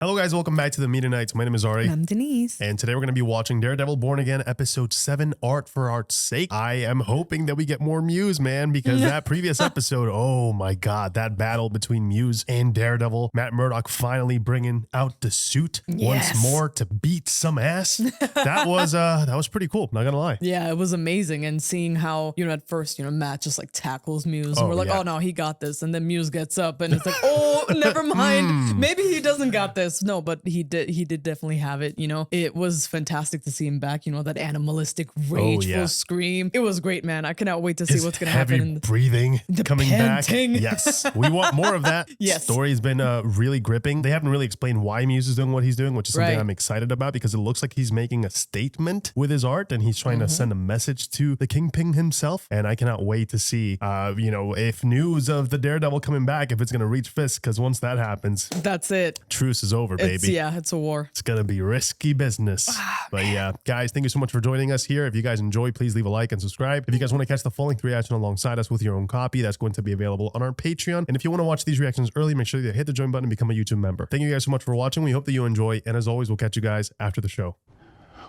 Hello guys, welcome back to the Media Nights. My name is Ari. I'm Denise. And today we're going to be watching Daredevil Born Again, episode 7, Art for Art's Sake. I am hoping that we get more Muse, man, because that previous episode, oh my god, that battle between Muse and Daredevil, Matt Murdock finally bringing out the suit once more to beat some ass. That was pretty cool, not gonna lie. Yeah, it was amazing. And seeing how, at first, Matt just like tackles Muse and we're like, oh no, he got this. And then Muse gets up and it's like, oh, never mind. Maybe he doesn't got this. No, but he did definitely have it. It was fantastic to see him back. That animalistic, rageful scream. It was great, man. I cannot wait to see what's gonna happen. Heavy breathing coming panting. back. Yes, we want more of that. Yes, story's been really gripping. They haven't really explained why Muse is doing what he's doing, which is something I'm excited about because it looks like he's making a statement with his art and he's trying to send a message to the Kingpin himself. And I cannot wait to see, if news of the Daredevil coming back, if it's gonna reach Fisk, because once that happens, that's it. Truce is over, baby. It's a war. It's gonna be risky business. But yeah, guys, thank you so much for joining us here. If you guys enjoy, please leave a like and subscribe. If you guys want to catch the full length reaction alongside us with your own copy, that's going to be available on our Patreon. And if you want to watch these reactions early, make sure you hit the join button and become a YouTube member. Thank you guys so much for watching. We hope that you enjoy. And as always, we'll catch you guys after the show.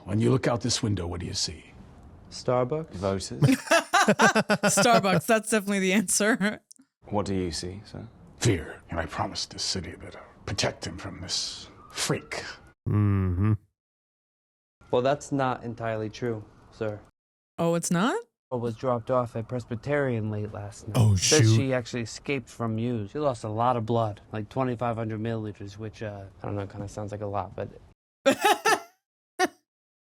When you look out this window, what do you see? Starbucks? Voters. Starbucks, that's definitely the answer. What do you see, sir? Fear. And I promised this city that I'll protect him from this freak. Well, that's not entirely true, sir. Oh, it's not? Was dropped off at Presbyterian late last night. Oh, Says shoot. she actually escaped from Muse. She lost a lot of blood, like 2,500 milliliters, which, I don't know, kind of sounds like a lot, but...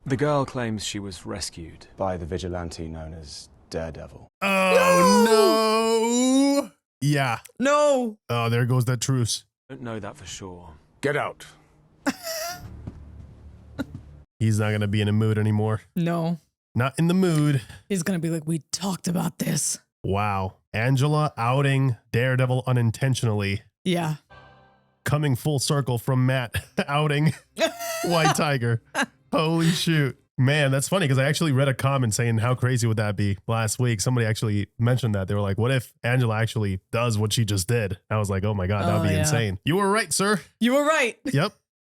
The girl claims she was rescued by the vigilante known as Daredevil. Oh, no! Yeah. No! Oh, there goes that truce. Don't know that for sure. Get out. He's not going to be in a mood anymore. No. Not in the mood. He's going to be like, we talked about this. Wow. Angela outing Daredevil unintentionally. Yeah. Coming full circle from Matt outing White Tiger. Holy shoot. Man, that's funny because I actually read a comment saying how crazy would that be last week. Somebody actually mentioned that. They were like, what if Angela actually does what she just did? I was like, oh my God, that would be insane. You were right, sir. You were right. Yep.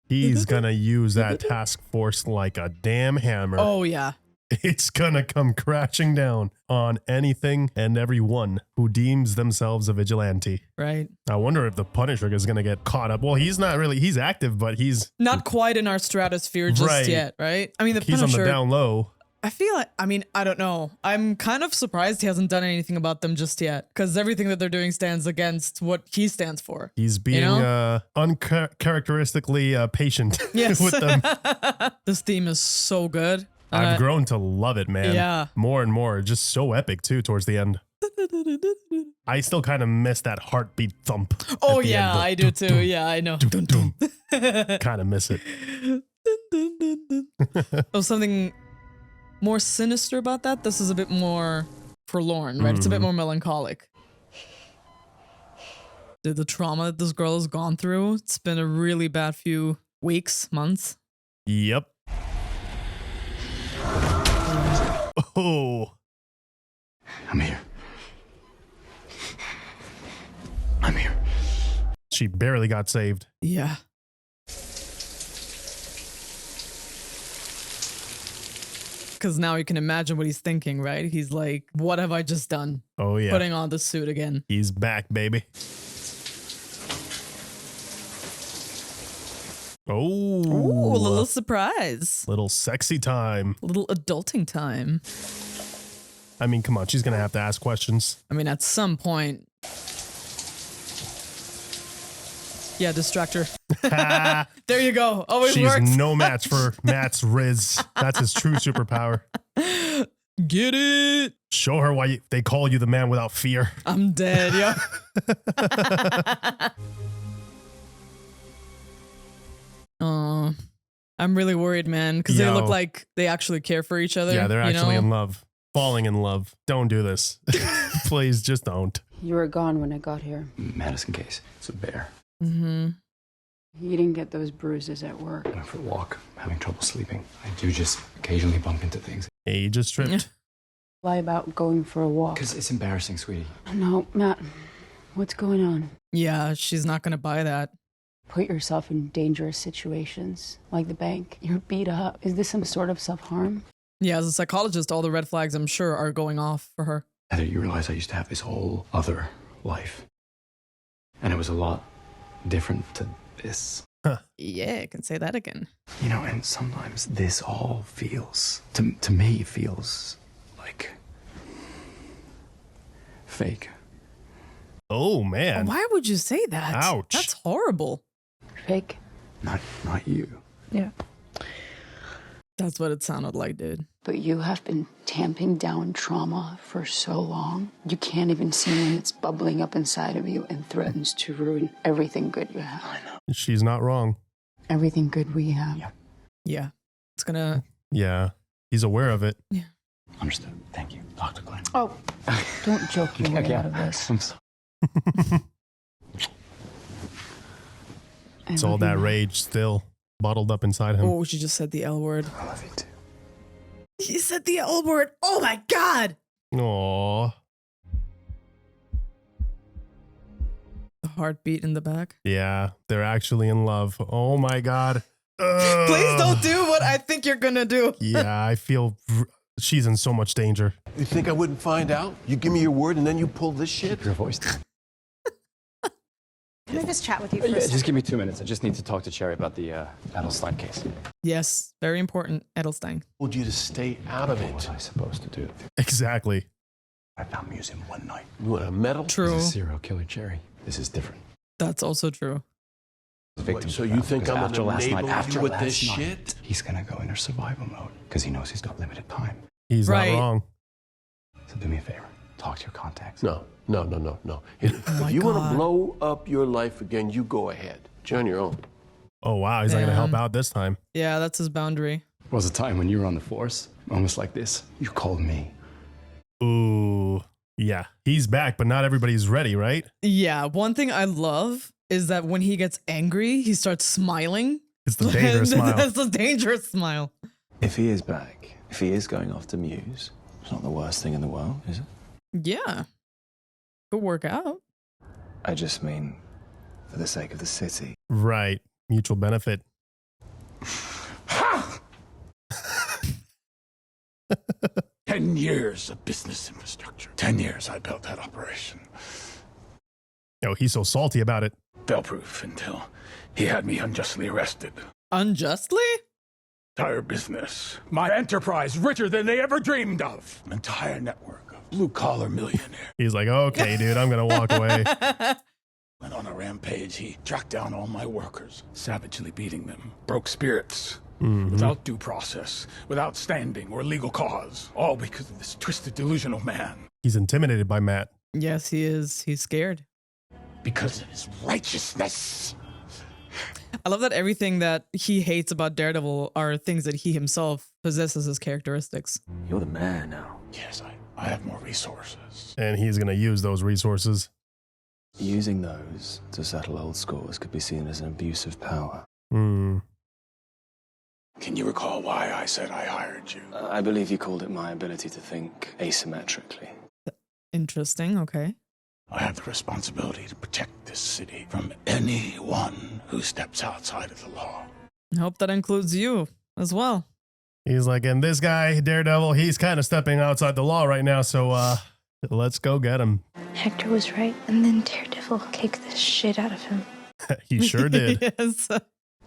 He's going to use that task force like a damn hammer. Oh, yeah. It's going to come crashing down on anything and everyone who deems themselves a vigilante. Right. I wonder if the Punisher is going to get caught up. Well, he's not really, he's active, but he's not quite in our stratosphere just yet, right? I mean, the he's Punisher, on the down low. I feel like, I don't know. I'm kind of surprised he hasn't done anything about them just yet because everything that they're doing stands against what he stands for. He's being uncharacteristically patient with them. This theme is so good. I've grown to love it, man. Yeah. More and more. Just so epic, too, towards the end. I still kind of miss that heartbeat thump. Oh, yeah, I do, too. Yeah, I know. Kind of miss it. Oh, something more sinister about that? This is a bit more forlorn, right? It's a bit more melancholic. Dude, the trauma that this girl has gone through, it's been a really bad few weeks, months. Yep. Oh. I'm here. I'm here. She barely got saved. Yeah. Because now you can imagine what he's thinking, right? He's like, what have I just done? Oh, yeah. Putting on the suit again. He's back, baby. Oh. Ooh, a little surprise. Little sexy time. A little adulting time. I mean, come on. She's going to have to ask questions. I mean, at some point. Yeah, distract her. There you go. Always works. She's no match for Matt's Riz. That's his true superpower. Get it. Show her why they call you the man without fear. I'm dead, yo. Oh, I'm really worried, man, because they look like they actually care for each other. Yeah, they're actually in love. Falling in love. Don't do this. Please, just don't. You were gone when I got here. Madison case. It's a bear. You didn't get those bruises at work. I went for a walk. I'm having trouble sleeping. I do just occasionally bump into things. Hey, you just tripped. Lie about going for a walk. Because it's embarrassing, sweetie. No, Matt. What's going on? Yeah, she's not going to buy that. put yourself in dangerous situations, like the bank. You're beat up. Is this some sort of self-harm? Yeah, as a psychologist, all the red flags, I'm sure, are going off for her. Heather, you realize I used to have this whole other life. And it was a lot different to this. Yeah, I can say that again. You know, and sometimes this all feels, to me, feels like fake. Oh, man. Why would you say that? Ouch. That's horrible. Fake? Not you. Yeah. That's what it sounded like, dude. But you have been tamping down trauma for so long. You can't even see when it's bubbling up inside of you and threatens to ruin everything good you have. I know. She's not wrong. Everything good we have. Yeah. It's gonna... Yeah. He's aware of it. Yeah. Understood. Thank you, Dr. Glenn. Oh, don't joke your way out of this. I'm sorry. It's all that rage still bottled up inside him. Oh, she just said the L word. I love you too. He said the L word. Oh my God. Aww. The heartbeat in the back. Yeah, they're actually in love. Oh my God. Please don't do what I think you're gonna do. Yeah, I feel she's in so much danger. You think I wouldn't find out? You give me your word and then you pull this shit? Keep your voice down. Can I just chat with you for a Yeah, second? just give me 2 minutes. I just need to talk to Cherry about the Adelstein case. Yes, very important. Edelstein. Told you to stay out of What was it. I supposed to do? Exactly. I found Muse in one night. You want a medal? True. He's a serial killer, Cherry. This is different. That's also true. The victim So you think I'm after gonna last night, enable after you with last this night, shit? he's gonna go into survival mode because he knows he's got limited time. He's Right. not wrong. So do me a favor. Talk to your contacts. No. If my you want God. to blow up your life again, you go ahead. You're on your own. Oh, wow. He's not going to help Damn. out this time. Yeah, that's his boundary. There was a time when you were on the force, almost like this. You called me. Ooh. Yeah. He's back, but not everybody's ready, right? Yeah, one thing I love is that when he gets angry, he starts smiling. It's the dangerous smile. That's a dangerous smile. If he is back, if he is going after Muse, it's not the worst thing in the world, is it? Yeah. Could work out. I just mean, for the sake of the city. Right. Mutual benefit. 10 years of business infrastructure. 10 years I built that operation. Oh, he's so salty about it. Fail-proof until he had me unjustly arrested. Unjustly? Entire business. My enterprise richer than they ever dreamed of. An entire network of blue-collar millionaires. He's like, okay, dude, I'm going to walk away. Went on a rampage. He tracked down all my workers, savagely beating them. Broke spirits. Without due process, without standing or legal cause. All because of this twisted, delusional man. He's intimidated by Matt. Yes, he is. He's scared. Because of his righteousness. I love that everything that he hates about Daredevil are things that he himself possesses as characteristics. You're the man now. Yes, I have more resources. And he's going to use those resources. Using those to settle old scores could be seen as an abuse of power. Hmm. Can you recall why I said I hired you? I believe you called it my ability to think asymmetrically. Interesting. Okay. I have the responsibility to protect this city from anyone who steps outside of the law. I hope that includes you as well. He's like, and this guy, Daredevil, he's kind of stepping outside the law right now, so let's go get him. Hector was right, and then Daredevil kicked the shit out of him. He sure did. Yes.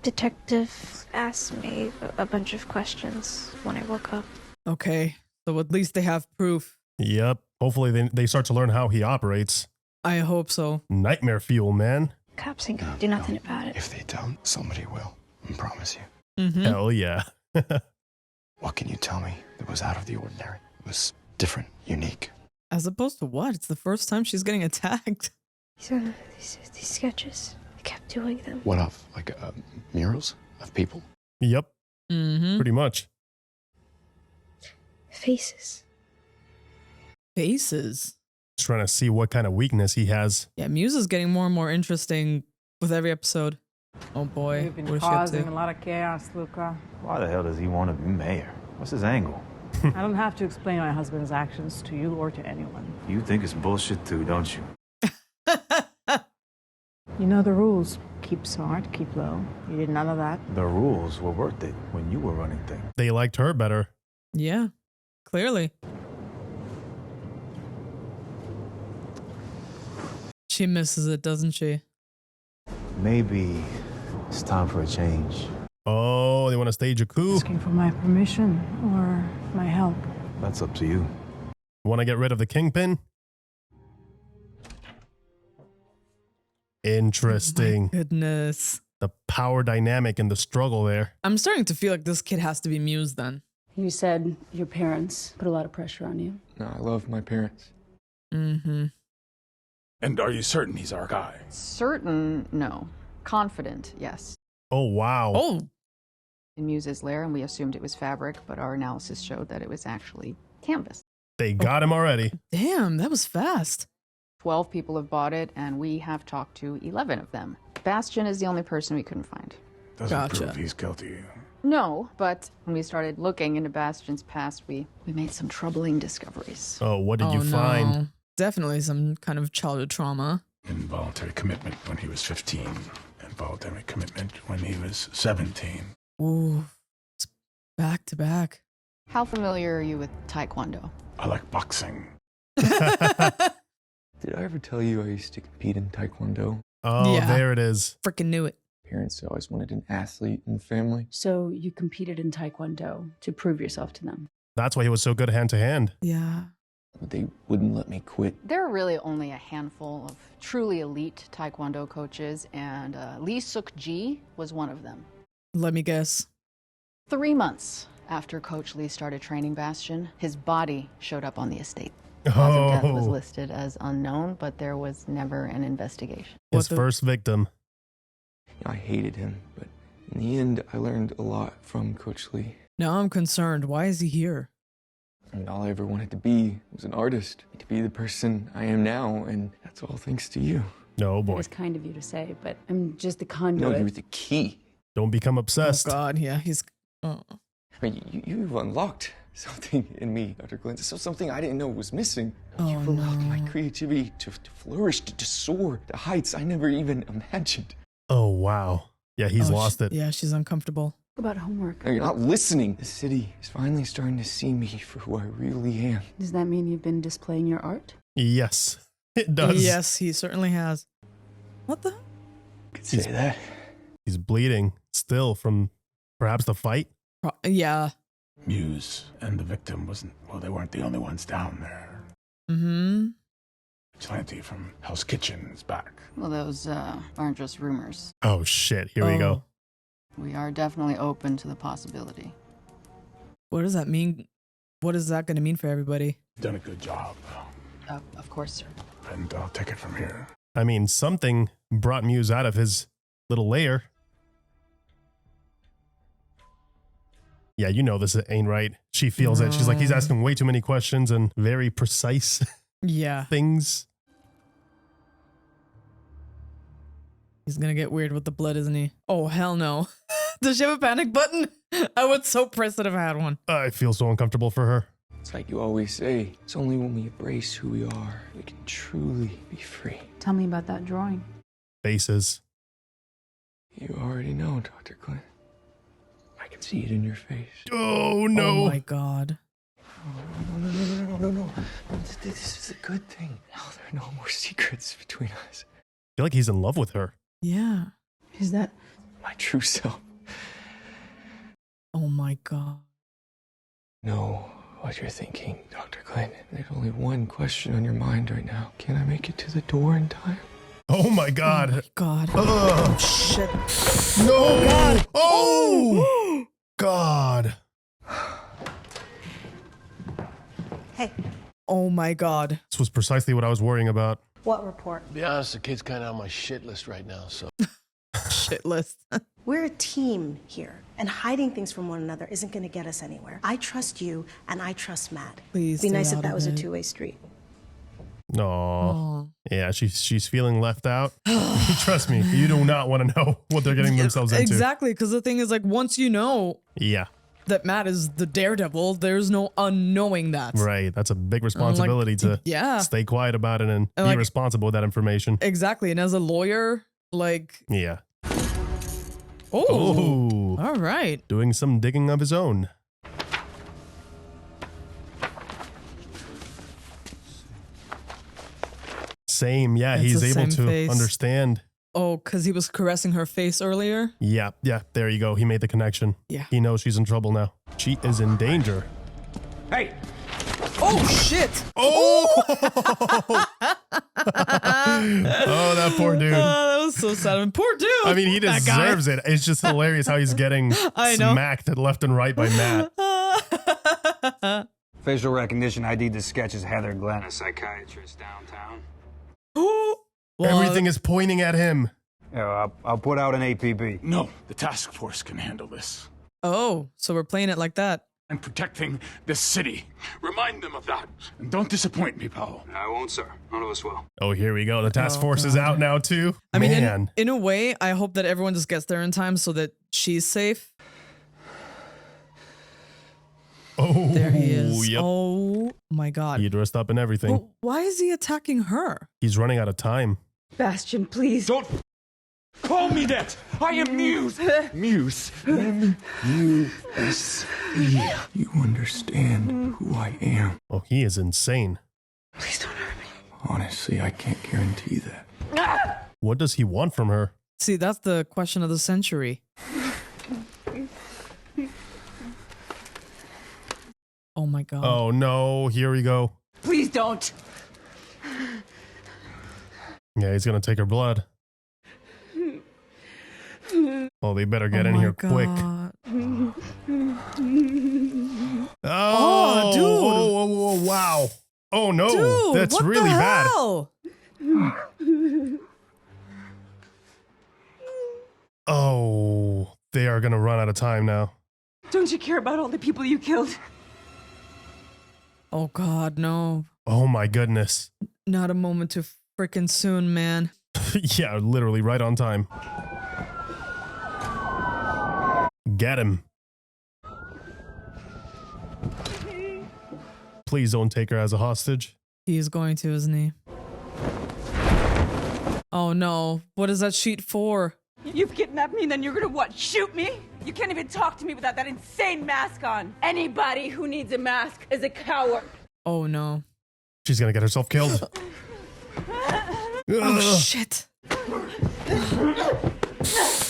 Detective asked me a bunch of questions when I woke up. Okay. So at least they have proof. Yep. Hopefully they start to learn how he operates. I hope so. Nightmare fuel, man. Cops ain't gonna do nothing about it. If they don't, somebody will. I promise you. Mm-hmm. Hell yeah. What can you tell me that was out of the ordinary? It was different, unique. As opposed to what? It's the first time she's getting attacked. These sketches. I kept doing them. What of? Like murals of people? Yep. Mm-hmm. Pretty much. Faces. Faces. Just trying to see what kind of weakness he has. Yeah, Muse is getting more and more interesting with every episode. Oh boy. You've been What is she up causing a to? lot of chaos, Luca. Why the hell does he want to be mayor? What's his angle? I don't have to explain my husband's actions to you or to anyone. You think it's bullshit too, don't you? You know the rules. Keep smart, keep low. You did none of that. The rules were worth it when you were running things. They liked her better. Yeah, clearly. She misses it, doesn't she? Maybe it's time for a change. Oh, they want to stage a coup. Asking for my permission or my help. That's up to you. Want to get rid of the Kingpin? Interesting. Oh, goodness. The power dynamic and the struggle there. I'm starting to feel like this kid has to be Muse then. You said your parents put a lot of pressure on you. No, I love my parents. Mm-hmm. And are you certain he's our guy? Certain, no. Confident, yes. Oh, wow. Oh. In Muse's lair, and we assumed it was fabric, but our analysis showed that it was actually canvas. They got him already. Damn, that was fast. 12 people have bought it, and we have talked to 11 of them. Bastian is the only person we couldn't find. Doesn't prove he's guilty. No, but when we started looking into Bastian's past, we made some troubling discoveries. Oh, what did you find? No. Definitely some kind of childhood trauma. Involuntary commitment when he was 15. Involuntary commitment when he was 17. Ooh, it's back to back. How familiar are you with Taekwondo? I like boxing. Did I ever tell you I used to compete in Taekwondo? Oh, yeah. There it is. Freaking knew it. Parents always wanted an athlete in the family. So you competed in Taekwondo to prove yourself to them. That's why he was so good hand to hand. Yeah. They wouldn't let me quit. There are really only a handful of truly elite Taekwondo coaches, and Lee Suk-ji was one of them. Let me guess. 3 months after Coach Lee started training Bastian, his body showed up on the estate. Cause of death was listed as unknown, but there was never an investigation. His first victim. I hated him, but in the end, I learned a lot from Coach Lee. Now I'm concerned. Why is he here? And all I ever wanted to be was an artist, to be the person I am now, and that's all thanks to you. No, boy. It was kind of you to say, but I'm just the conduit. No, you're the key. Don't become obsessed. Oh, God, yeah, he's... I mean, you've unlocked something in me, Dr. Glenn. So something I didn't know was missing. You've allowed my creativity to flourish, to soar to heights I never even imagined. Oh, wow. Yeah, he's lost it. Yeah, she's uncomfortable. What about homework? No, you're not listening. The city is finally starting to see me for who I really am. Does that mean you've been displaying your art? Yes, it does. Yes, he certainly has. What the? Could say that. He's bleeding still from perhaps the fight. Yeah. Muse and the victim they weren't the only ones down there. Mm-hmm. Vigilante from Hell's Kitchen is back. Well, those aren't just rumors. Oh, shit. Here we go. We are definitely open to the possibility. What does that mean? What is that going to mean for everybody? You've done a good job. Of course, sir. And I'll take it from here. I mean, something brought Muse out of his little lair. Yeah, you know this ain't right. She feels it. She's like, he's asking way too many questions and very precise things. He's gonna get weird with the blood, isn't he? Oh, hell no. Does she have a panic button? I would so press it if I had one. I feel so uncomfortable for her. It's like you always say, it's only when we embrace who we are, we can truly be free. Tell me about that drawing. Faces. You already know, Dr. Glenn. I can see it in your face. Oh, no. Oh, my God. No. This is a good thing. Now there are no more secrets between us. I feel like he's in love with her. Yeah. Is that my true self? Oh, my God. Know what you're thinking, Dr. Glenn. There's only one question on your mind right now. Can I make it to the door in time? Oh, my God. Oh, my God. Oh, shit. No. God. Oh, God. Hey. Oh, my God. This was precisely what I was worrying about. What report? To be honest, the kid's kind of on my shit list right now, so. Shit list. We're a team here, and hiding things from one another isn't going to get us anywhere. I trust you, and I trust Matt. Please. It'd be nice if that was a two-way street. No. Yeah, she's feeling left out. Trust me, you do not want to know what they're getting themselves into. Exactly, because the thing is, like, once you know that Matt is the Daredevil, there's no unknowing that. Right, that's a big responsibility to stay quiet about it and be responsible with that information. Exactly, and as a lawyer, Like, Yeah. oh, all right. Doing some digging of his own. Same, yeah, It's he's the able same to face. understand. Oh, because he was caressing her face earlier. Yeah, there you go. He made the connection. Yeah. He knows she's in trouble now. She is in danger. Hey! Oh, shit! Oh! Oh, that poor dude. That was so sad. Poor dude. I mean, he That guy. deserves it. It's just hilarious how he's getting I know. smacked left and right by Matt. Facial recognition ID this sketch is Heather Glenn, a psychiatrist downtown. Well, Everything is pointing at him. Yeah, I'll put out an APB. No, the task force can handle this. Oh, so we're playing it like that. I'm protecting this city. Remind them of that. And don't disappoint me, Powell. I won't, sir. None of us will. Oh, here we go. The task force is out now, too. I mean, Man. in a way, I hope that everyone just gets there in time so that she's safe. Oh, There he is. Yep. Oh my god. He dressed up and everything. Well, why is he attacking her? He's running out of time. Bastion, please. Don't call me that. I am Muse. Muse. M-U-S-E. You understand who I am. Oh, he is insane. Please don't hurt me. Honestly, I can't guarantee that. What does he want from her? See, that's the question of the century. Oh my god. Oh, no. Here we go. Please don't. Yeah, he's going to take her blood. Oh, they better get Oh in my here quick. God. Oh, dude. Oh, wow. Oh, no. Dude, That's what the really bad. hell? Oh, they are going to run out of time now. Don't you care about all the people you killed? Oh god, no. Oh, my goodness. Not a moment too freaking soon, man. Yeah, literally right on time. Get him. Please don't take her as a hostage. He's going to, isn't he? Oh no. What is that sheet for? You've kidnapped me, and then you're gonna what? Shoot me? You can't even talk to me without that insane mask on. Anybody who needs a mask is a coward. Oh no. She's gonna get herself killed. Oh shit.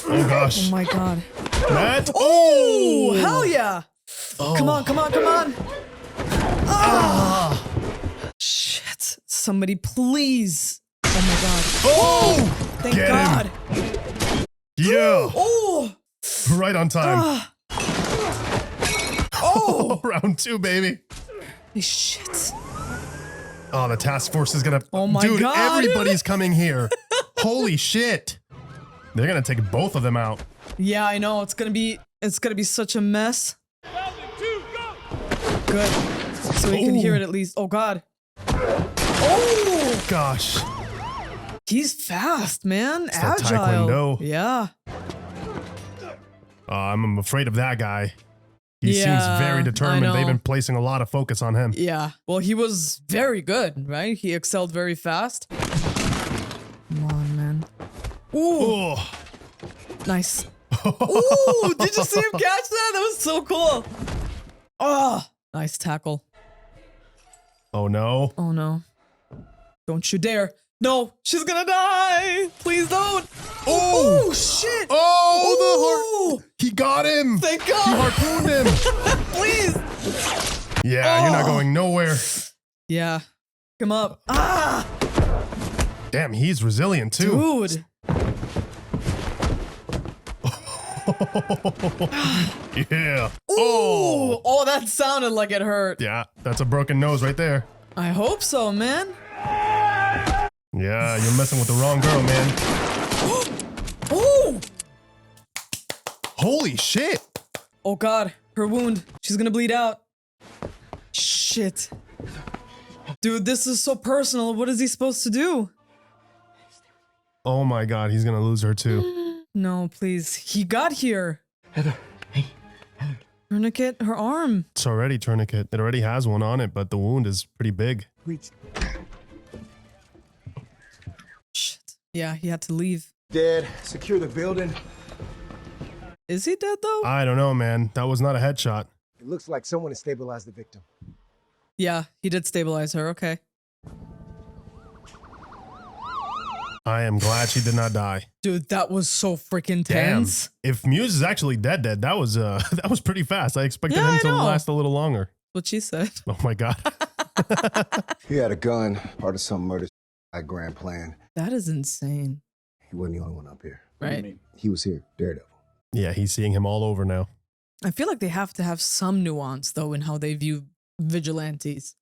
Oh gosh. Oh my god. Matt. Oh, hell yeah. Oh. Come on, come on, come on. Ah. Shit. Somebody please. Oh my god. Oh! Thank Get god. him. Yeah. Oh. Right on time. Ah. Oh, round 2, baby. Shit. Oh, the task force is gonna. Oh my Dude, god. everybody's coming here. Holy shit. They're gonna take both of them out. Yeah, I know. It's gonna be such a mess. Good. So we can hear it at least. Oh god. Oh gosh. He's fast, man. It's that Agile. Taekwondo. Yeah. I'm afraid of that guy. He Yeah, seems very I determined. They've know. been placing a lot of focus on him. Yeah. Well, he was very good, right? He excelled very fast. Come on, man. Ooh. Oh. Nice. Ooh, did you see him catch that? That was so cool. Oh, nice tackle. Oh no. Oh no. Don't you dare. No, she's gonna die. Please don't. Oh, shit. Oh, the heart. He got him. Thank God. He harpooned him. Please. Yeah, you're not going nowhere. Yeah. Come up. Ah. Damn, he's resilient too. Dude. Yeah. Ooh. Oh, that sounded like it hurt. Yeah, that's a broken nose right there. I hope so, man. Yeah, you're messing with the wrong girl, man. Ooh. Holy shit. Oh God, her wound. She's gonna bleed out. Shit. Dude, this is so personal. What is he supposed to do? Oh my God, he's gonna lose her too. No, please. He got here. Heather, hey, Heather. Tourniquet, her arm. It's already tourniquet. It already has one on it, but the wound is pretty big. Shit. Yeah, he had to leave. Dead. Secure the building. Is he dead though? I don't know, man. That was not a headshot. It looks like someone has stabilized the victim. Yeah, he did stabilize her. Okay. I am glad she did not die. Dude, that was so freaking tense. Damn. If Muse is actually dead, that was that was pretty fast. I expected him to last a little longer. What she said. Oh my god. He had a gun, part of some murder grand plan. That is insane. He wasn't the only one up here. Right. He was here, Daredevil. Yeah, he's seeing him all over now. I feel like they have to have some nuance though in how they view vigilantes.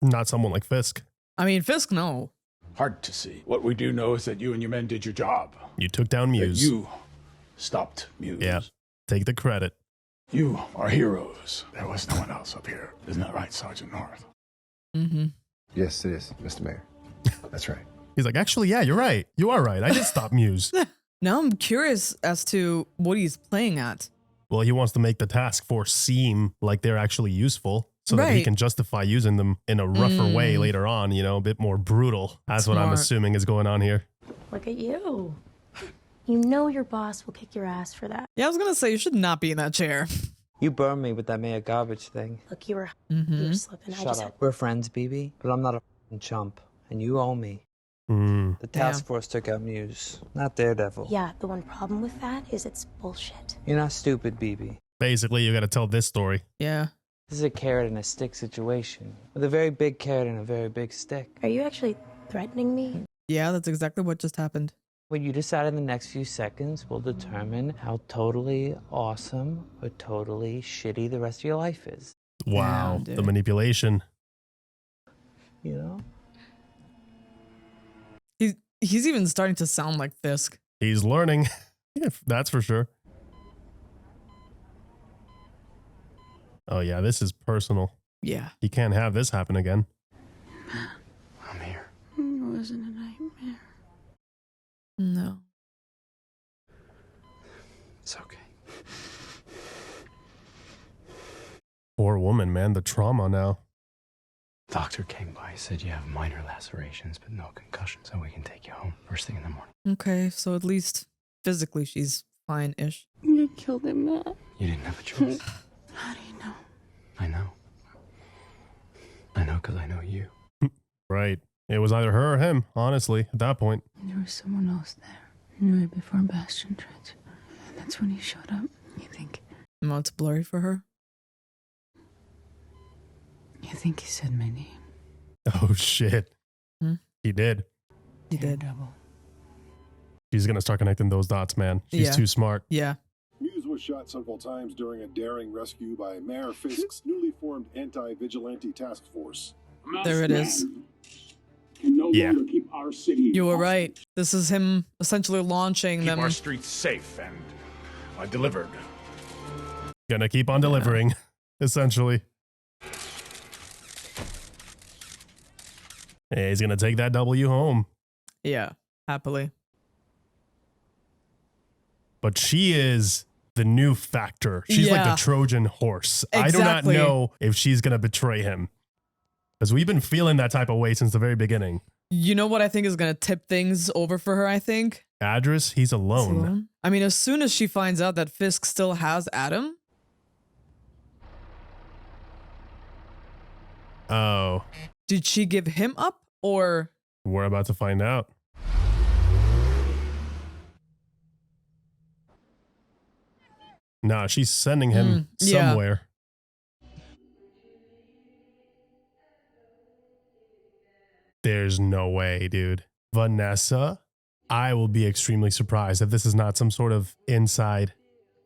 Not someone like Fisk. I mean, Fisk, no. Hard to see. What we do know is that you and your men did your job. You took down Muse. That you stopped Muse. Yeah, take the credit. You are heroes. There was no one else up here. Isn't that right, Sergeant North? Mm-hmm. Yes, it is, Mr. Mayor. That's right. He's like, actually, yeah, you're right. You are right. I did stop Muse. Now I'm curious as to what he's playing at. Well, he wants to make the task force seem like they're actually useful so that he can justify using them in a rougher way later on, you know, a bit more brutal. That's what I'm assuming is going on here. Look at you. You know your boss will kick your ass for that. Yeah, I was going to say, you should not be in that chair. You burned me with that mayor garbage thing. Look, you were slipping. Shut up. We're friends, BB, but I'm not a f***ing chump, and you owe me. The task force took out Muse, not Daredevil. Yeah, the one problem with that is it's bullshit. You're not stupid, BB. Basically, you got to tell this story. Yeah. This is a carrot and a stick situation, with a very big carrot and a very big stick. Are you actually threatening me? Yeah, that's exactly what just happened. What you decide in the next few seconds will determine how totally awesome or totally shitty the rest of your life is. Wow, the manipulation. You know? He's even starting to sound like Fisk. He's learning. Yeah, that's for sure. Oh yeah, this is personal. Yeah. He can't have this happen again. I'm here. It wasn't a nightmare. No. It's okay. Poor woman, man. The trauma now. Doctor came by, said you have minor lacerations, but no concussion, so we can take you home first thing in the morning. Okay, so at least physically she's fine-ish. You killed him, Matt. You didn't have a choice. How do you know? I know. I know because I know you. Right. It was either her or him, honestly, at that point. There was someone else there. I knew it before Bastian tried to. And that's when he showed up. You think? No, it's blurry for her. You think he said my name? Oh, shit. He did. He did. Daredevil. She's going to start connecting those dots, man. She's too smart. Yeah. Muse was shot several times during a daring rescue by Mayor Fisk's newly formed anti-vigilante task force. There it is. Can no longer keep our city. You were right. This is him essentially launching Keep them. our streets safe and delivered. Gonna keep on delivering, essentially. Hey, he's gonna take that W home. Yeah, happily. But she is the new factor. She's like the Trojan horse. I do not know if she's gonna betray him. Because we've been feeling that type of way since the very beginning. You know what I think is going to tip things over for her, I think? Address, he's alone. I mean, as soon as she finds out that Fisk still has Adam. Oh. Did she give him up or? We're about to find out. Nah, she's sending him somewhere. There's no way, dude. Vanessa, I will be extremely surprised if this is not some sort of inside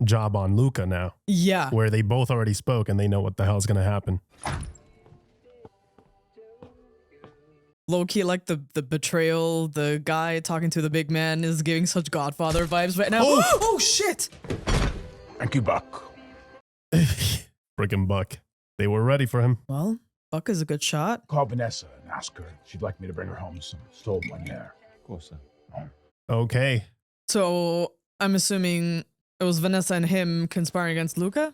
job on Luca now. Yeah. Where they both already spoke and they know what the hell is going to happen. Low-key, like the betrayal, the guy talking to the big man is giving such Godfather vibes right now. Oh shit! Thank you, Buck. Freaking Buck. They were ready for him. Well, Buck is a good shot. Call Vanessa and ask her if she'd like me to bring her home some stolen lair. Of course, sir. Okay. So I'm assuming it was Vanessa and him conspiring against Luca?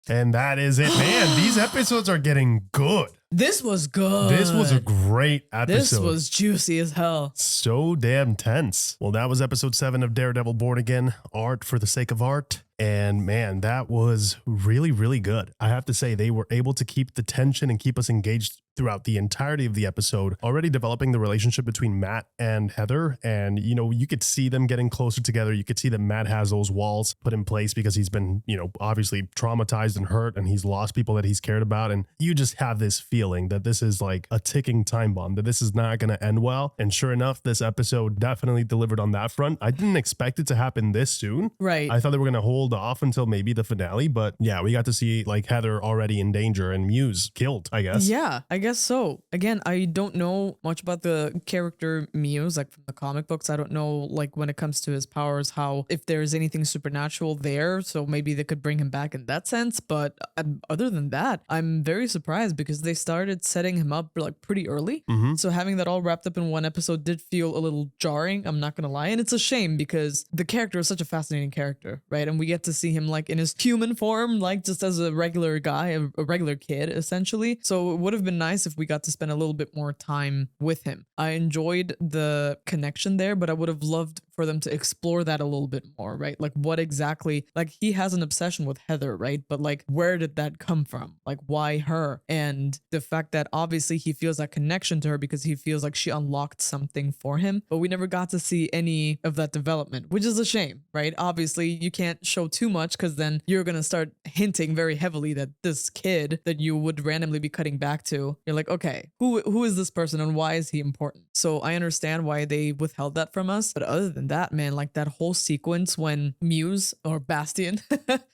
And that is it, man. These episodes are getting good. This was good. This was a great episode. This was juicy as hell. So damn tense. Well, that was episode 7 of Daredevil Born Again, art for the sake of art. And man, that was really, really good. I have to say, they were able to keep the tension and keep us engaged throughout the entirety of the episode, already developing the relationship between Matt and Heather. And, you know, you could see them getting closer together. You could see that Matt has those walls put in place because he's been, you know, obviously traumatized and hurt, and he's lost people that he's cared about. And you just have this feeling that this is like a ticking time bomb, that this is not going to end well. And sure enough, this episode definitely delivered on that front. I didn't expect it to happen this soon. Right. I thought they were going to hold off until maybe the finale, but yeah, we got to see like Heather already in danger and Muse killed, I guess. Yeah, I guess so. Again, I don't know much about the character Muse, like from the comic books. I don't know, like when it comes to his powers, how, if there's anything supernatural there, so maybe they could bring him back in that sense. But other than that, I'm very surprised because they started setting him up like pretty early. So having that all wrapped up in one episode did feel a little jarring, I'm not gonna lie. And it's a shame because the character is such a fascinating character, right? And we get to see him like in his human form, like just as a regular guy, a regular kid essentially. So it would have been nice if we got to spend a little bit more time with him. I enjoyed the connection there, but I would have loved for them to explore that a little bit more, right? Like what exactly, like he has an obsession with Heather, right? But like, where did that come from? Like why her? And the fact that obviously he feels that connection to her because he feels like she unlocked something for him, but we never got to see any of that development, which is a shame, right? Obviously you can't show too much because then you're going to start hinting very heavily that this kid that you would randomly be cutting back to, you're like, okay, who is this person and why is he important? So I understand why they withheld that from us. But other than that, man, like that whole sequence when Muse or Bastian,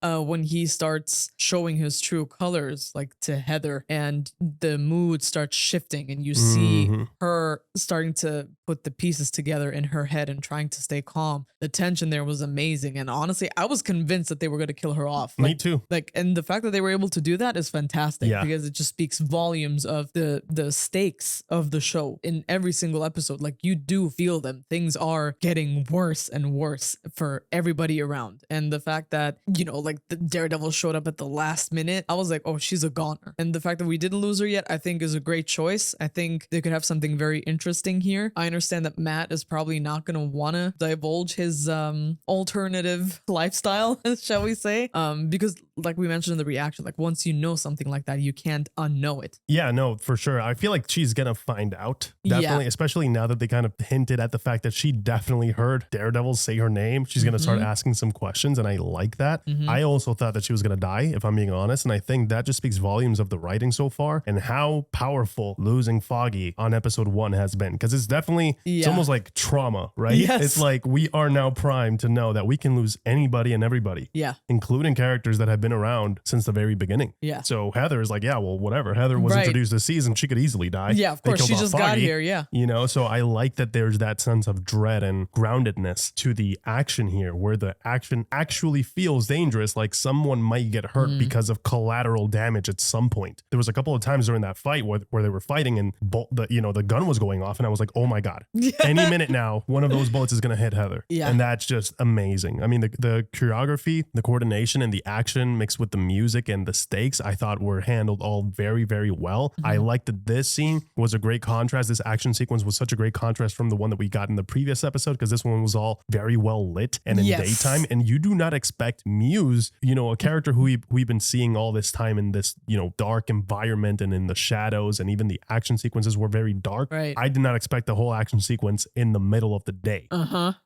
when he starts showing his true colors, like to Heather, and the mood starts shifting and you see her starting to put the pieces together in her head and trying to stay calm. The tension there was amazing. And honestly, I was convinced that they were going to kill her off. Me too. Like, and the fact that they were able to do that is fantastic because it just speaks volumes of the stakes of the show in every single episode. Like you do feel them. Things are getting worse and worse for everybody around. And the fact that, you know, like the Daredevil showed up at the last minute, I was like, oh, she's a goner. And the fact that we didn't lose her yet, I think is a great choice. I think they could have something very interesting here. I understand that Matt is probably not going to want to divulge his alternative lifestyle, shall we say? Because like we mentioned in the reaction, like once you know something like that, you can't unknow it. Yeah, no, for sure. I feel like she's gonna find out. Definitely, especially now that they kind of hinted at the fact that she definitely heard Daredevil say her name. She's gonna start asking some questions, and I like that. I also thought that she was gonna die, if I'm being honest, and I think that just speaks volumes of the writing so far and how powerful losing Foggy on episode 1 has been. Because it's definitely, it's almost like trauma, right? Yes. It's like we are now primed to know that we can lose anybody and everybody, including characters that have been around since the very beginning. So Heather is like, yeah, well, whatever. Heather was introduced this season. She could easily die. Yeah, of course. She just got here. Yeah. You know, so I like that there's that sense of dread and groundedness to the action here, where the action actually feels dangerous. Like someone might get hurt because of collateral damage at some point. There was a couple of times during that fight where they were fighting and the gun was going off, and I was like, oh my God, any minute now, one of those bullets is going to hit Heather. And that's just amazing. I mean, the choreography, the coordination, and the action mixed with the music and the stakes, I thought were handled all very, very well. I liked that this scene was a great contrast. This action sequence was such a great contrast from the one that we got in the previous episode, because this one was all very well lit and in daytime. And you do not expect Muse, you know, a character who we've been seeing all this time in this, you know, dark environment and in the shadows, and even the action sequences were very dark. I did not expect the whole action sequence in the middle of the day.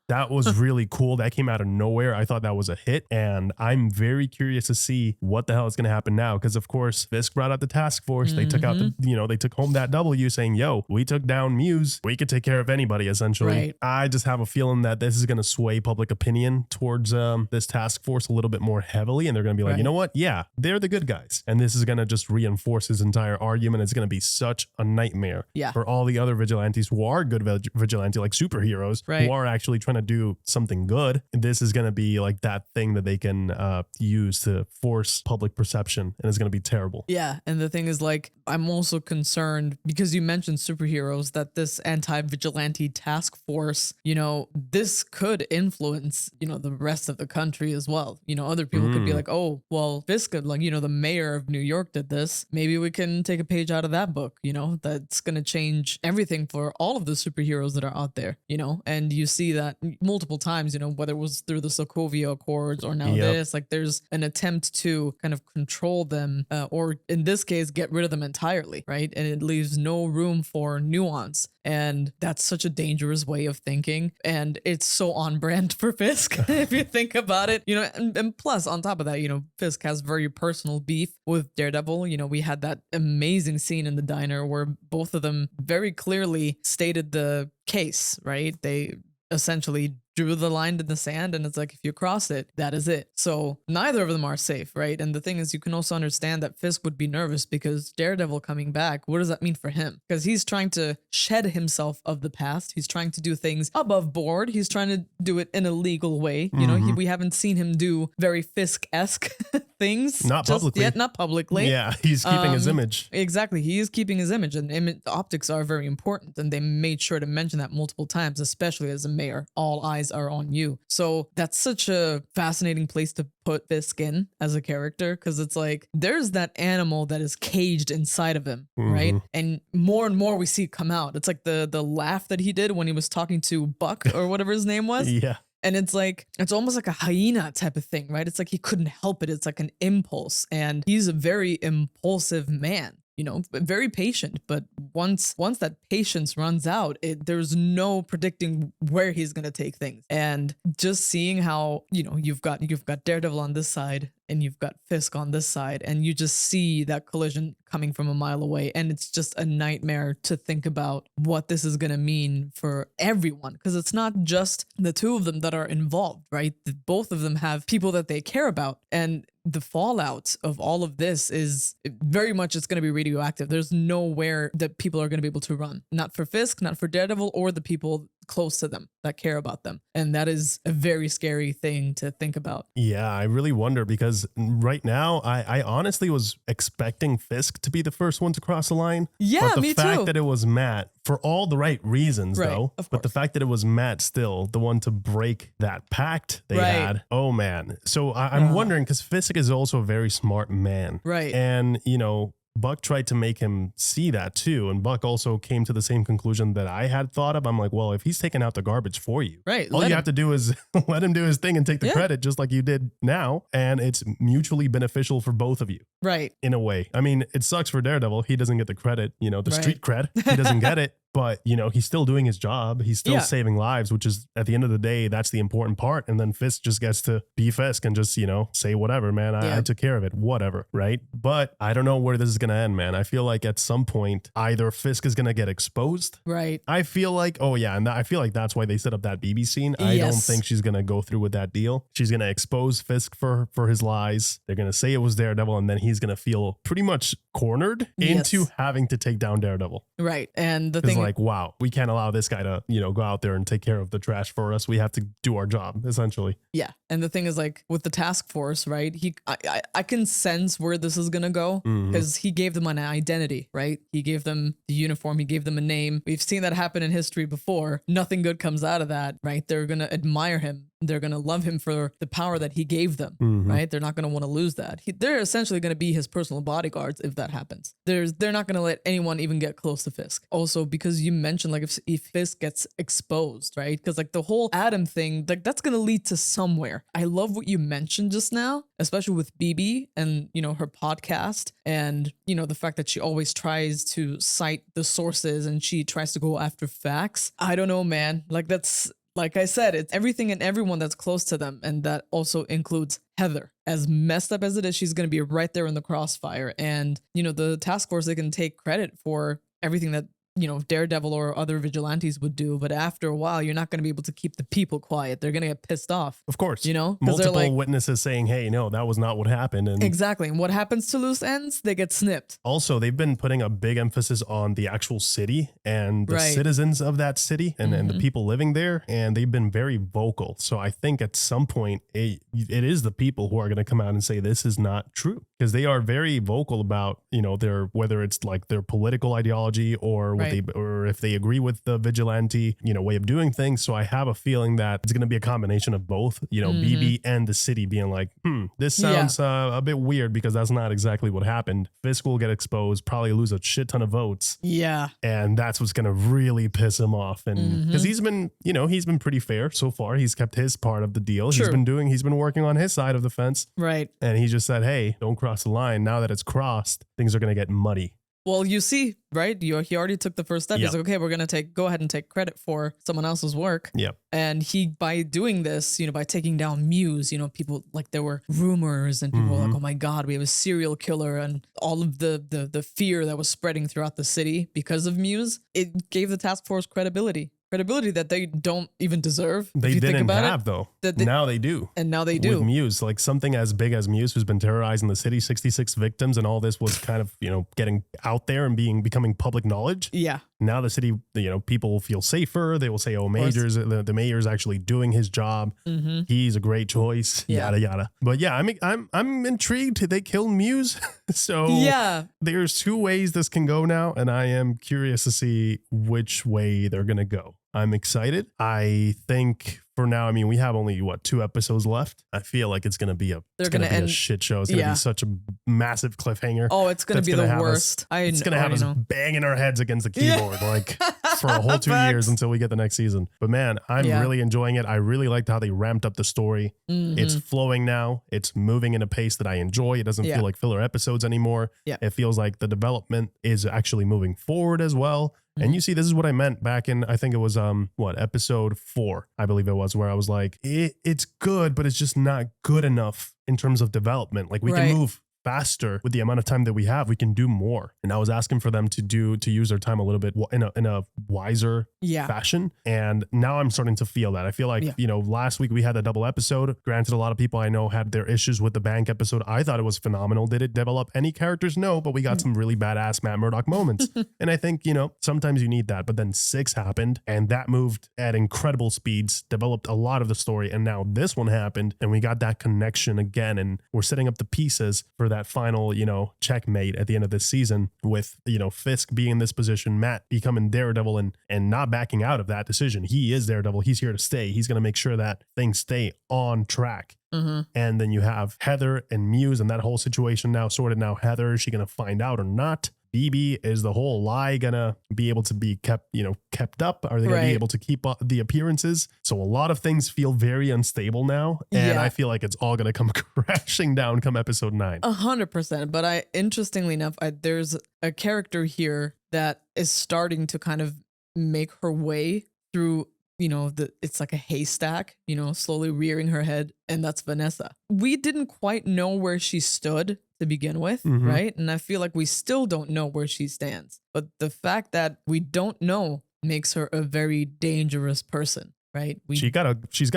That was really cool. That came out of nowhere. I thought that was a hit, and I'm very curious to see what the hell is going to happen now, because of course Fisk brought out the task force. They took out the, you know, they took home that W, saying, yo, we took down Muse, we could take care of anybody essentially. I just have a feeling that this is going to sway public opinion towards this task force a little bit more heavily, and they're going to be like, you know what, yeah, they're the good guys, and this is going to just reinforce his entire argument. It's going to be such a nightmare for all the other vigilantes who are good vigilante, like superheroes, who are actually trying to do something good. This is going to be like that thing that they can use to force public perception, and it's going to be terrible. Yeah. And the thing is, like, I'm also concerned because you mentioned superheroes that this anti-vigilante task force, you know, this could influence, you know, the rest of the country as well. You know, other people could be like, oh, well, Fisk, like, you know, the mayor of New York did this. Maybe we can take a page out of that book, you know, that's going to change everything for all of the superheroes that are out there, you know, and you see that multiple times, you know, whether it was through the Sokovia Accords or now this, like there's an attempt to kind of control them or in this case, get rid of them entirely, right? And it leaves no room for nuance. And that's such a dangerous way of thinking. And it's so on brand for Fisk, if you think about it, you know, and plus on top of that, you know, Fisk has very personal beef with Daredevil. You know, we had that amazing scene in the diner where both of them very clearly stated the case, right? They essentially drew the line in the sand and it's like, if you cross it, that is it. So neither of them are safe, right? And the thing is, you can also understand that Fisk would be nervous because Daredevil coming back, what does that mean for him? Because he's trying to shed himself of the past. He's trying to do things above board. He's trying to do it in a legal way. You know, we haven't seen him do very Fisk-esque things. Not publicly. Yet, not publicly. Yeah, he's keeping his image. Exactly. He is keeping his image, and the optics are very important. And they made sure to mention that multiple times, especially as a mayor. All eyes are on you. So that's such a fascinating place to put Fisk in as a character, because it's like there's that animal that is caged inside of him, right? And more we see come out. It's like the laugh that he did when he was talking to Buck or whatever his name was. Yeah. And it's like, it's almost like a hyena type of thing, right? It's like he couldn't help it. It's like an impulse. And he's a very impulsive man, you know, very patient. But once that patience runs out, there's no predicting where he's going to take things. And just seeing how, you know, you've got Daredevil on this side and you've got Fisk on this side, and you just see that collision coming from a mile away. And it's just a nightmare to think about what this is going to mean for everyone, because it's not just the two of them that are involved, right? Both of them have people that they care about. And the fallout of all of this is very much, it's going to be radioactive. There's nowhere that people are going to be able to run. Not for Fisk, not for Daredevil, or the people close to them that care about them. And that is a very scary thing to think about. Yeah, I really wonder, because right now I honestly was expecting Fisk to be the first one to cross the line. Yeah, but the me fact too. that it was Matt, for all the right reasons, Right, though, of but the fact that it was Matt still the one to break that pact they Right. had. Oh man. So I'm wondering, because Fisk is also a very smart man. Right. And, you know, Buck tried to make him see that too. And Buck also came to the same conclusion that I had thought of. I'm like, well, if he's taking out the garbage for you, Right, all let you him. have to do is let him do his thing and take the Yeah. credit, just like you did now. And it's mutually beneficial for both of you. Right. In a way. I mean, it sucks for Daredevil. He doesn't get the credit, you know, the Right. street cred. He doesn't get it. But, you know, he's still doing his job. He's still Yeah. saving lives, which is, at the end of the day, that's the important part. And then Fisk just gets to be Fisk and just, you know, say whatever, man. I took care of it, whatever, right? But I don't know where this is going to end, man. I feel like at some point, either Fisk is going to get exposed. Right. I feel like, oh yeah, and I feel like that's why they set up that BB scene. I don't Yes. think she's going to go through with that deal. She's going to expose Fisk for his lies. They're going to say it was Daredevil, and then he's going to feel pretty much cornered Yes. into having to take down Daredevil. Right. And the It's thing, like, wow, we can't allow this guy to, you know, go out there and take care of the trash for us. We have to do our job, essentially. yeah. And the thing is, like, with the task force, right? I can sense where this is going to go, because he gave them an identity, right? He gave them the uniform. He gave them a name. We've seen that happen in history before. Nothing good comes out of that, right? They're going to admire him. They're going to love him for the power that he gave them, right? They're not going to want to lose that. They're essentially going to be his personal bodyguards if that happens. They're not going to let anyone even get close to Fisk. Also, because you mentioned, like, if Fisk gets exposed, right? Because, like, the whole Adam thing, like, that's going to lead to somewhere. I love what you mentioned just now, especially with BB and, you know, her podcast, and, you know, the fact that she always tries to cite the sources and she tries to go after facts. I don't know, man. Like, that's, like I said, it's everything and everyone that's close to them. And that also includes Heather. As messed up as it is, she's going to be right there in the crossfire. And, you know, the task force, they can take credit for everything that Daredevil or other vigilantes would do. But after a while, you're not going to be able to keep the people quiet. They're going to get pissed off. Of course. Multiple witnesses saying, hey, no, that was not what happened. And exactly. And what happens to loose ends? They get snipped. Also, they've been putting a big emphasis on the actual city and the citizens of that city and the people living there. And they've been very vocal. So I think at some point, it is the people who are going to come out and say this is not true, because they are very vocal about, whether it's like their political ideology or or if they agree with the vigilante, way of doing things. So I have a feeling that it's going to be a combination of both, BB and the city being like, this sounds a bit weird, because that's not exactly what happened. Fisk will get exposed, probably lose a shit ton of votes. Yeah. And that's what's going to really piss him off. And because he's been pretty fair so far. He's kept his part of the deal. True. He's been working on his side of the fence. Right. And he just said, hey, don't cross the line. Now that it's crossed, things are going to get muddy. Well, you see, right? He already took the first step. He's like, okay, we're going to go ahead and take credit for someone else's work. Yep. And by doing this, by taking down Muse, people, like, there were rumors and people were like, oh my God, we have a serial killer, and all of the fear that was spreading throughout the city because of Muse. It gave the task force credibility that they don't even deserve. They didn't have, though. Now they do. And now they do. With Muse, like something as big as Muse, who's been terrorizing the city, 66 victims, and all this was kind of, getting out there and becoming public knowledge. Yeah. Now the city, people will feel safer. They will say, oh, the mayor's actually doing his job. He's a great choice, yada, yada. But yeah, I'm intrigued. They killed Muse. So yeah, there's two ways this can go now. And I am curious to see which way they're going to go. I'm excited. I think for now, we have only 2 episodes left. I feel like it's going to be a shit show. It's going to be such a massive cliffhanger. Oh, it's going to be the worst. It's going to have us banging our heads against the keyboard for a whole 2 years until we get the next season. But man, I'm really enjoying it. I really liked how they ramped up the story. It's flowing now. It's moving in a pace that I enjoy. It doesn't feel like filler episodes anymore. Yeah. It feels like the development is actually moving forward as well. And you see, this is what I meant back in, I think it was, episode 4, I believe it was, where I was like, it's good, but it's just not good enough in terms of development. Like, we can move faster with the amount of time that we have. We can do more. And I was asking for them to use their time a little bit in a wiser fashion. And now I'm starting to feel that. I feel like, last week we had a double episode. Granted, a lot of people I know had their issues with the bank episode. I thought it was phenomenal. Did it develop any characters? No, but we got some really badass Matt Murdock moments. And I think, sometimes you need that. But then 6 happened, and that moved at incredible speeds, developed a lot of the story. And now this one happened, and we got that connection again. And we're setting up the pieces for that final, checkmate at the end of this season with, Fisk being in this position, Matt becoming Daredevil and not backing out of that decision. He is Daredevil. He's here to stay. He's going to make sure that things stay on track. And then you have Heather and Muse and that whole situation now sorted. Now, Heather, is she going to find out or not? BB, is the whole lie gonna be able to be kept up? Are they gonna be able to keep up the appearances? So a lot of things feel very unstable now, and I feel like it's all gonna come crashing down come episode 9. 100%. But interestingly enough, there's a character here that is starting to kind of make her way through. It's like a haystack, slowly rearing her head, and that's Vanessa. We didn't quite know where she stood to begin with, right? And I feel like we still don't know where she stands. But the fact that we don't know makes her a very dangerous person, right? She's got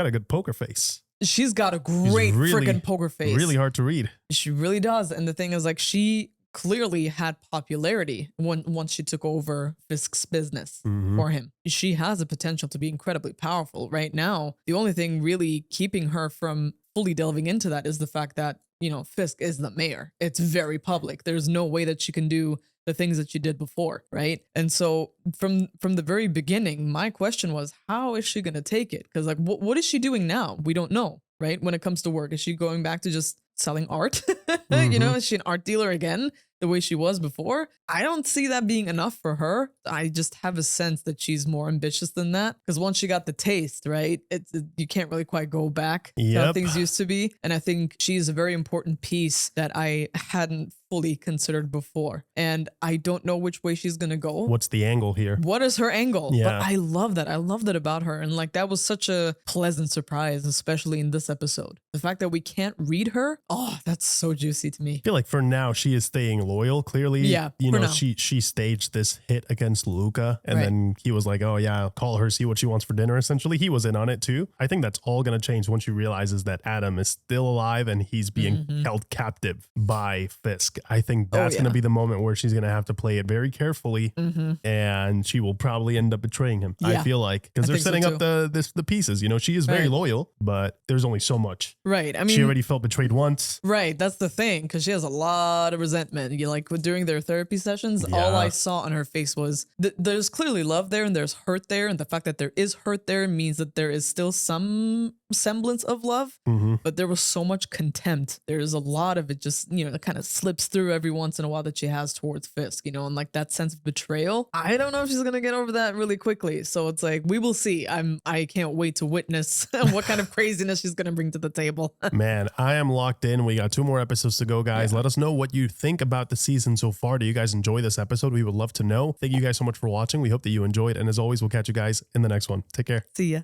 a good poker face. She's got a great freaking poker face. Really hard to read. She really does. And the thing is, like, she clearly had popularity once she took over Fisk's business for him. She has a potential to be incredibly powerful. Right now, the only thing really keeping her from fully delving into that is the fact that, Fisk is the mayor. It's very public. There's no way that she can do the things that she did before, right? And so from the very beginning, my question was, how is she going to take it? Because, like, what is she doing now? We don't know, right? When it comes to work, is she going back to just selling art? Is she an art dealer again, the way she was before? I don't see that being enough for her. I just have a sense that she's more ambitious than that, because once she got the taste, right, you can't really quite go back to how things used to be. And I think she's a very important piece that I hadn't fully considered before. And I don't know which way she's going to go. What's the angle here? What is her angle? Yeah. But I love that. I love that about her. And like, that was such a pleasant surprise, especially in this episode. The fact that we can't read her. Oh, that's so juicy to me. I feel like for now she is staying loyal. Clearly, yeah, you know, now. she staged this hit against Luca, and Right. then he was like, "Oh yeah, I'll call her, see what she wants for dinner." Essentially, he was in on it too. I think that's all gonna change once she realizes that Adam is still alive and he's being held captive by Fisk. I think that's gonna be the moment where she's gonna have to play it very carefully, and she will probably end up betraying him. I feel like because they're setting up the pieces. You know, she is very loyal, but there's only so much. Right. I mean, she already felt betrayed once. Right. That's the thing, because she has a lot of resentment. You like during their therapy sessions, all I saw on her face was there's clearly love there and there's hurt there. And the fact that there is hurt there means that there is still some semblance of love, but there was so much contempt. There's a lot of it just, you know, that kind of slips through every once in a while that she has towards Fisk, you know, and like that sense of betrayal. I don't know if she's going to get over that really quickly. So it's like, we will see. I can't wait to witness what kind of craziness she's going to bring to the table. Man, I am locked in. We got 2 more episodes to go, guys. Let us know what you think about the season so far. Do you guys enjoy this episode? We would love to know. Thank you guys so much for watching. We hope that you enjoyed. And as always, we'll catch you guys in the next one. Take care. See ya.